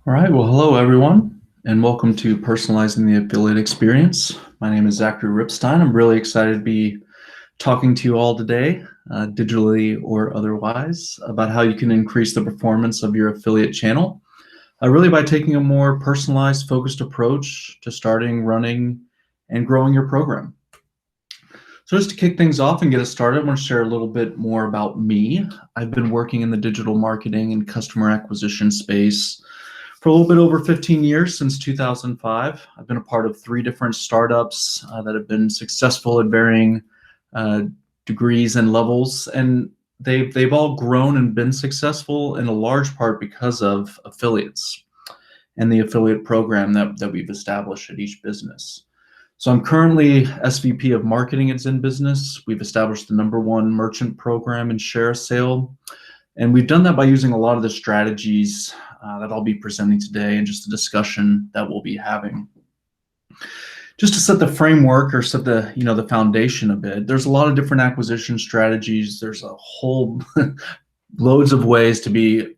All right, well, hello everyone, and welcome to Personalizing the Affiliate Experience. My name is Zachary Ripstein. I'm really excited to be talking to you all today, digitally or otherwise, about how you can increase the performance of your affiliate channel, really by taking a more personalized, focused approach to starting, running, and growing your program. So just to kick things off and get us started, I want to share a little bit more about me. I've been working in the digital marketing and customer acquisition space for a little bit over 15 years, since 2005. I've been a part of 3 different startups that have been successful at varying uh, degrees and levels, and they've all grown and been successful in a large part because of affiliates and the affiliate program that we've established at each business. So I'm currently SVP of Marketing at Zen Business. We've established the #1 merchant program and share sale. And we've done that by using a lot of the strategies that I'll be presenting today and just the discussion that we'll be having. Just to set the framework or set the foundation a bit, there's a lot of different acquisition strategies. There's a whole loads of ways to be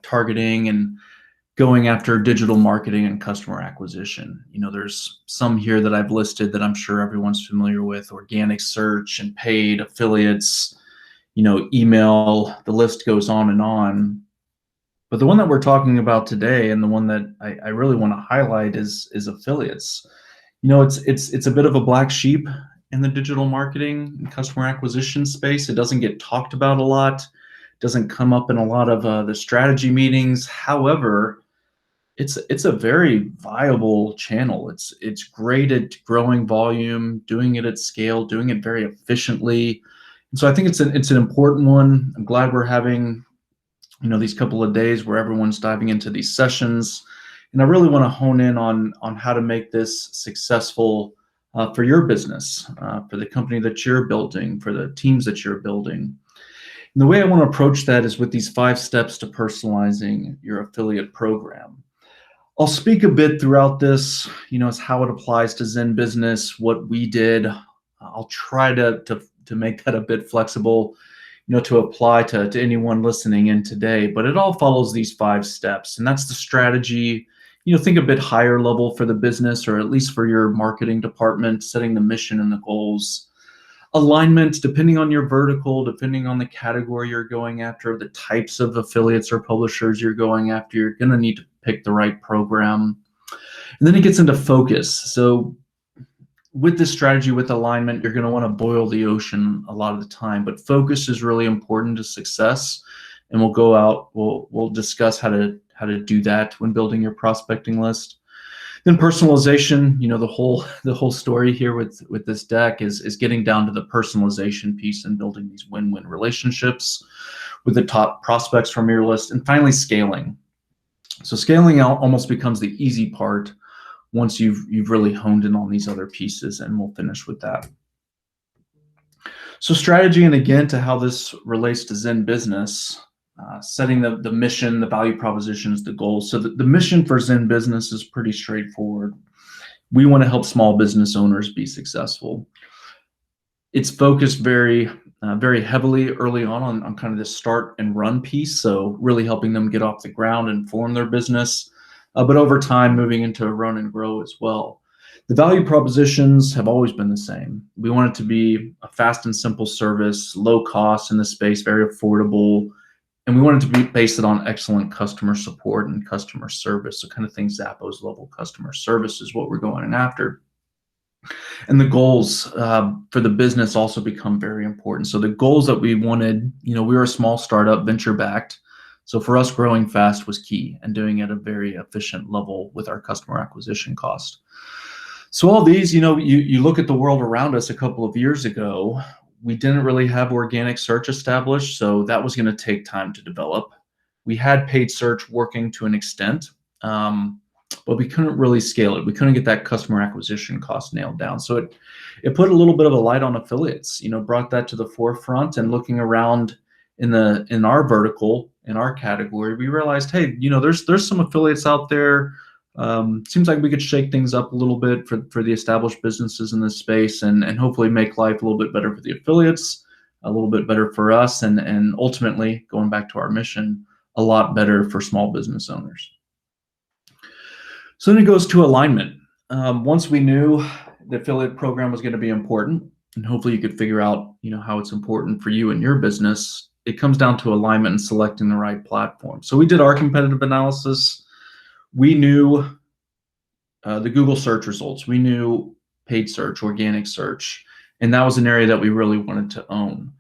targeting and going after digital marketing and customer acquisition. There's some here that I've listed that I'm sure everyone's familiar with: organic search and paid affiliates, email, the list goes on and on. But the one that we're talking about today, and the one that I really want to highlight, is affiliates. It's a bit of a black sheep in the digital marketing and customer acquisition space. It doesn't get talked about a lot, doesn't come up in a lot of the strategy meetings. However, it's a very viable channel. It's great at growing volume, doing it at scale, doing it very efficiently. And so I think it's an important one. I'm glad we're having these couple of days where everyone's diving into these sessions, and I really want to hone in on how to make this successful for your business, for the company that you're building, for the teams that you're building. And the way I want to approach that is with these 5 steps to personalizing your affiliate program. I'll speak a bit throughout this, as how it applies to Zen Business, what we did. I'll try to make that a bit flexible, to apply to anyone listening in today. But it all follows these 5 steps, and that's the strategy. Think a bit higher level for the business, or at least for your marketing department, setting the mission and the goals. Alignment, depending on your vertical, depending on the category you're going after, the types of affiliates or publishers you're going after, you're going to need to pick the right program. And then it gets into focus. So with this strategy, with alignment, you're going to want to boil the ocean a lot of the time, but focus is really important to success. And we'll discuss how to do that when building your prospecting list. Then personalization, the whole story here with this deck is getting down to the personalization piece and building these win-win relationships with the top prospects from your list. And finally, scaling. So scaling almost becomes the easy part once you've really honed in on these other pieces, and we'll finish with that. So strategy, and again, to how this relates to Zen Business, setting the mission, the value propositions, the goals. So the mission for Zen Business is pretty straightforward. We want to help small business owners be successful. It's focused very heavily early on kind of this start and run piece, so really helping them get off the ground and form their business, but over time moving into run and grow as well. The value propositions have always been the same. We want it to be a fast and simple service, low cost in the space, very affordable, and we want it to be based on excellent customer support and customer service. So kind of think Zappos level customer service is what we're going after. And the goals for the business also become very important. So the goals that we wanted, we were a small startup, venture backed. So for us, growing fast was key, and doing it at a very efficient level with our customer acquisition cost. So all these, you look at the world around us a couple of years ago, we didn't really have organic search established, so that was going to take time to develop. We had paid search working to an extent, but we couldn't really scale it. We couldn't get that customer acquisition cost nailed down. So it put a little bit of a light on affiliates, brought that to the forefront. And looking around in our vertical, in our category, we realized, hey, there's some affiliates out there. Seems like we could shake things up a little bit for the established businesses in this space, and hopefully make life a little bit better for the affiliates, a little bit better for us, and ultimately, going back to our mission, a lot better for small business owners. So then it goes to alignment. Once we knew the affiliate program was going to be important, and hopefully you could figure out, how it's important for you and your business, it comes down to alignment and selecting the right platform. So we did our competitive analysis. We knew the Google search results. We knew paid search, organic search, and that was an area that we really wanted to own.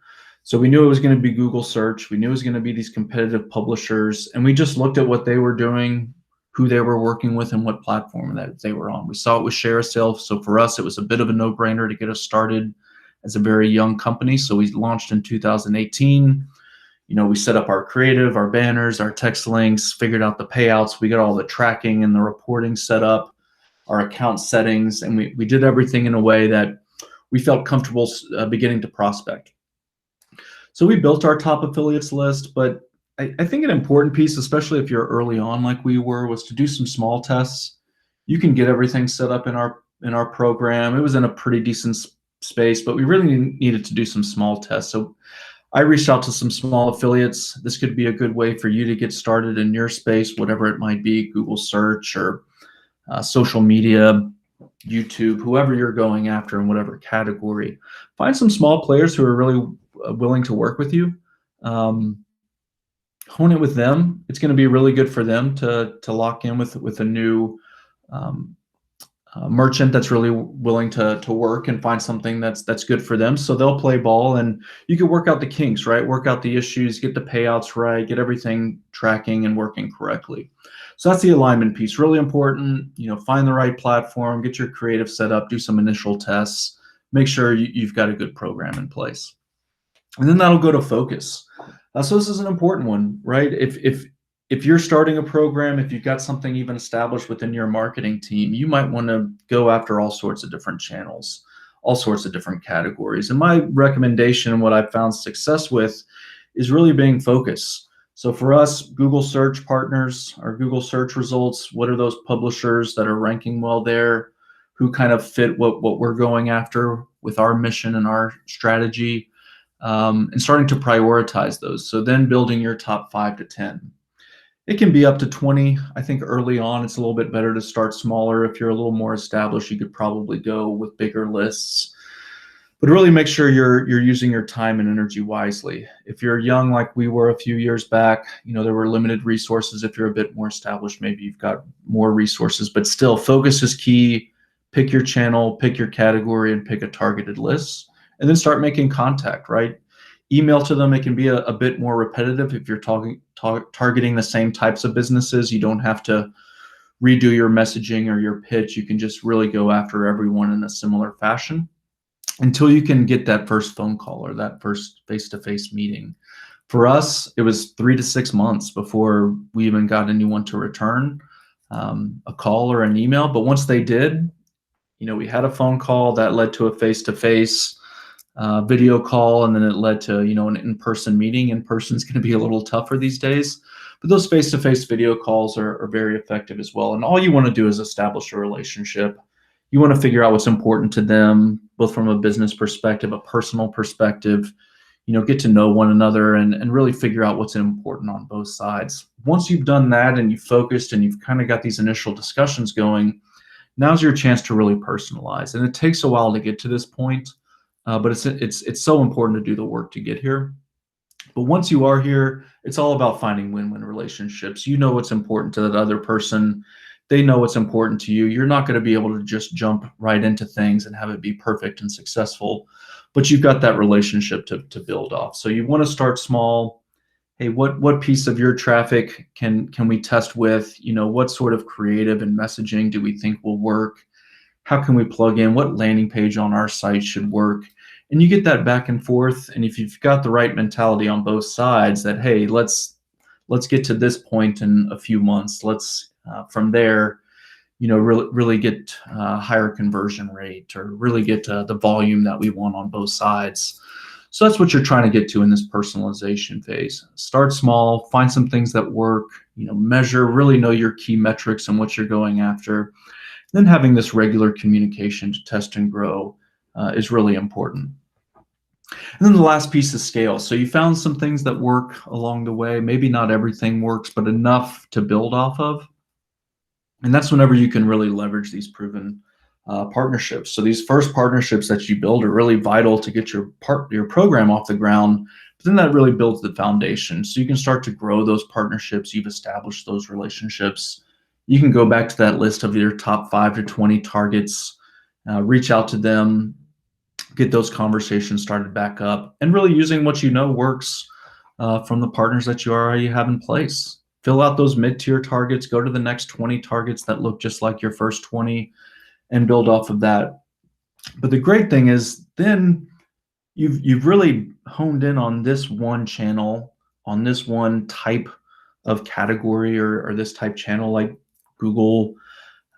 So we knew it was going to be Google search. We knew it was going to be these competitive publishers, and we just looked at what they were doing, who they were working with, and what platform that they were on. We saw it with ShareASale, so for us, it was a bit of a no-brainer to get us started as a very young company. So we launched in 2018. We set up our creative, our banners, our text links, figured out the payouts. We got all the tracking and the reporting set up, our account settings, and we did everything in a way that we felt comfortable beginning to prospect. So we built our top affiliates list, but I think an important piece, especially if you're early on like we were, was to do some small tests. You can get everything set up in our program. It was in a pretty decent space, but we really needed to do some small tests. So I reached out to some small affiliates. This could be a good way for you to get started in your space, whatever it might be, Google search or social media, YouTube, whoever you're going after in whatever category. Find some small players who are really willing to work with you. Hone it with them. It's going to be really good for them to lock in with a new merchant that's really willing to work and find something that's good for them. So they'll play ball, and you can work out the kinks, right? Work out the issues, get the payouts right, get everything tracking and working correctly. So that's the alignment piece. Really important. Find the right platform, get your creative set up, do some initial tests, make sure you've got a good program in place. And then that'll go to focus. So this is an important one, right? If you're starting a program, if you've got something even established within your marketing team, you might want to go after all sorts of different channels, all sorts of different categories. And my recommendation and what I've found success with is really being focused. So for us, Google search partners, our Google search results, what are those publishers that are ranking well there, who kind of fit what we're going after with our mission and our strategy, and starting to prioritize those. So then building your top 5 to 10. It can be up to 20. I think early on, it's a little bit better to start smaller. If you're a little more established, you could probably go with bigger lists. But really make sure you're using your time and energy wisely. If you're young like we were a few years back, there were limited resources. If you're a bit more established, maybe you've got more resources. But still, focus is key. Pick your channel, pick your category, and pick a targeted list. And then start making contact, right? Email to them. It can be a bit more repetitive if you're targeting the same types of businesses. You don't have to redo your messaging or your pitch. You can just really go after everyone in a similar fashion until you can get that first phone call or that first face-to-face meeting. For us, it was 3 to 6 months before we even got anyone to return a call or an email. But once they did, we had a phone call that led to a face-to-face video call, and then it led to an in-person meeting. In-person is going to be a little tougher these days, but those face-to-face video calls are very effective as well. And all you want to do is establish a relationship. You want to figure out what's important to them, both from a business perspective, a personal perspective. Get to know one another and really figure out what's important on both sides. Once you've done that and you've focused and you've kind of got these initial discussions going, now's your chance to really personalize. And it takes a while to get to this point. But it's so important to do the work to get here. But once you are here, it's all about finding win-win relationships. You know what's important to that other person. They know what's important to you. You're not going to be able to just jump right into things and have it be perfect and successful, but you've got that relationship to build off. So you want to start small. Hey, what piece of your traffic can we test with? What sort of creative and messaging do we think will work? How can we plug in? What landing page on our site should work? And you get that back and forth. And if you've got the right mentality on both sides that, hey, let's get to this point in a few months. Let's from there, really get higher conversion rate or really get the volume that we want on both sides. So that's what you're trying to get to in this personalization phase. Start small, find some things that work, measure, really know your key metrics and what you're going after. Then having this regular communication to test and grow is really important. And then the last piece is scale. So you found some things that work along the way. Maybe not everything works, but enough to build off of. And that's whenever you can really leverage these proven partnerships. So these first partnerships that you build are really vital to get your program off the ground. But then that really builds the foundation. So you can start to grow those partnerships. You've established those relationships. You can go back to that list of your top 5 to 20 targets, reach out to them, get those conversations started back up, and really using what you know works from the partners that you already have in place. Fill out those mid-tier targets, go to the next 20 targets that look just like your first 20, and build off of that. But the great thing is then you've really honed in on this one channel, on this one type of category, or this type channel, like Google,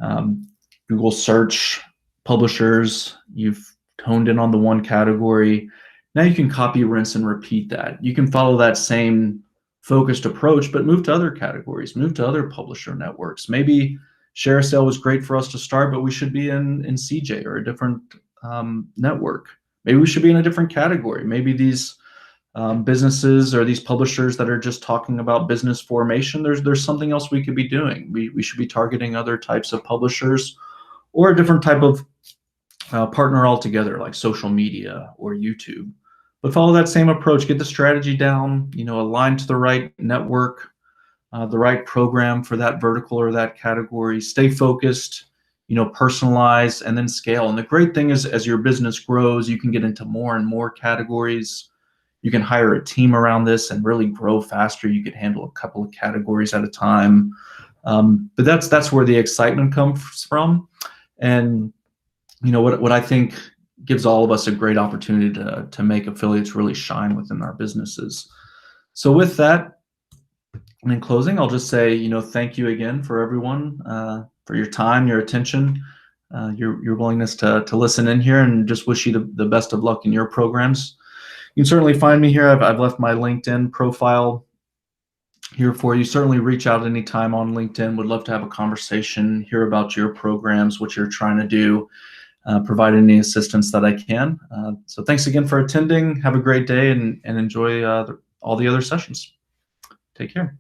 um, Google search, publishers. You've honed in on the one category. Now you can copy, rinse, and repeat that. You can follow that same focused approach, but move to other categories, move to other publisher networks. Maybe ShareSale was great for us to start, but we should be in CJ or a different network. Maybe we should be in a different category. Maybe these businesses or these publishers that are just talking about business formation, there's something else we could be doing. We should be targeting other types of publishers or a different type of partner altogether, like social media or YouTube. But follow that same approach, get the strategy down, align to the right network, the right program for that vertical or that category, stay focused, personalize, and then scale. And the great thing is, as your business grows, you can get into more and more categories. You can hire a team around this and really grow faster. You could handle a couple of categories at a time. But that's where the excitement comes from. And what I think gives all of us a great opportunity to make affiliates really shine within our businesses. So with that, and in closing, I'll just say, thank you again for everyone, for your time, your attention, your willingness to listen in here, and just wish you the best of luck in your programs. You can certainly find me here. I've left my LinkedIn profile here for you. Certainly reach out anytime on LinkedIn. Would love to have a conversation, hear about your programs, what you're trying to do, provide any assistance that I can. So thanks again for attending. Have a great day and enjoy all the other sessions. Take care.